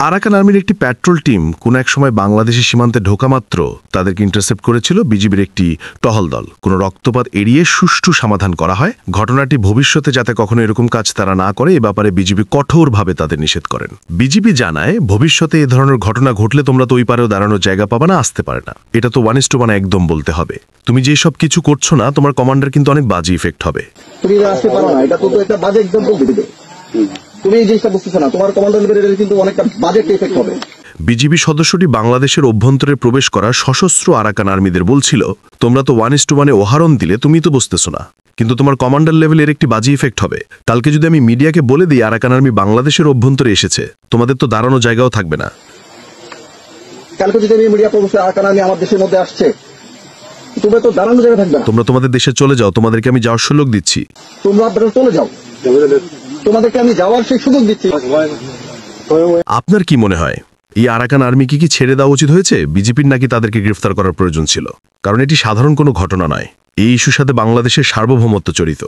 Arakan আর্মির একটি patrol team কোনো এক সময় বাংলাদেশের সীমান্তে ঢোকা মাত্র তাদেরকে ইন্টারসেপ্ট করেছিল বিজিবির একটি টহল দল। কোনো রক্তপাত এড়িয়ে সুষ্ঠু সমাধান করা হয়। ঘটনাটি ভবিষ্যতে যাতে কখনো এরকম কাজ তারা না করে এ ব্যাপারে বিজিবি কঠোরভাবে তাদের নিষেধ করেন। বিজিবি জানায় ভবিষ্যতে এ ধরনের ঘটনা ঘটলে তোমরা তো ওই পারেও দাঁড়ানোর জায়গা পাবে না, আসতে পারে না। এটা তো 1:1 একদম বলতে হবে। তুমি যে সব কিছু করছো না, তোমার কমান্ডার কিন্তু অনেক বাজে ইফেক্ট হবে। তুমি আসতে পারো না, এটা তো একটা বাজে এক্সাম্পল দিবে। তুমি এই জিনিসটা বুঝতেছো না, তোমার কমান্ডার লেভেলের কিন্তু অনেকটা বাজে ইফেক্ট হবে। বিজিবি সদস্যটি বাংলাদেশের অভ্যন্তরে প্রবেশ করা সশস্ত্র আরাকান আর্মিদের বলছিল, তোমরা তো 1:1 উদাহরণ দিলে, তুমি তো বুঝতেছো না, কিন্তু তোমার কমান্ডার লেভেলের একটি বাজে ইফেক্ট হবে। কালকে যদি আমি মিডিয়াকে বলে দিই আরাকান আর্মি বাংলাদেশের অভ্যন্তরে এসেছে, তোমাদের তো দাঁড়ানো জায়গাও থাকবে না। কালকে যদি আমি মিডিয়া প্রবেশে আরাকান আর্মি আমার দেশের মধ্যে আসছে, তোমরা তো দাঁড়ানো জায়গা থাকবে না। তোমরা তোমাদের দেশে চলে যাও, তোমাদেরকে আমি যাওয়ার সুযোগ দিচ্ছি। তোমরা চলে যাও, তোমাদেরকে আমি যাওয়ার সেই সুযোগ দিচ্ছি। আপনার কি মনে হয় এই আরাকান আর্মিকে কি ছেড়ে দেওয়া উচিত হয়েছে? বিজেপির নাকি তাদেরকে গ্রেফতার করার প্রয়োজন ছিল? কারণ এটি সাধারণ কোনো ঘটনা নয়, এই ইস্যুর সাথে বাংলাদেশের সার্বভৌমত্ব জড়িত।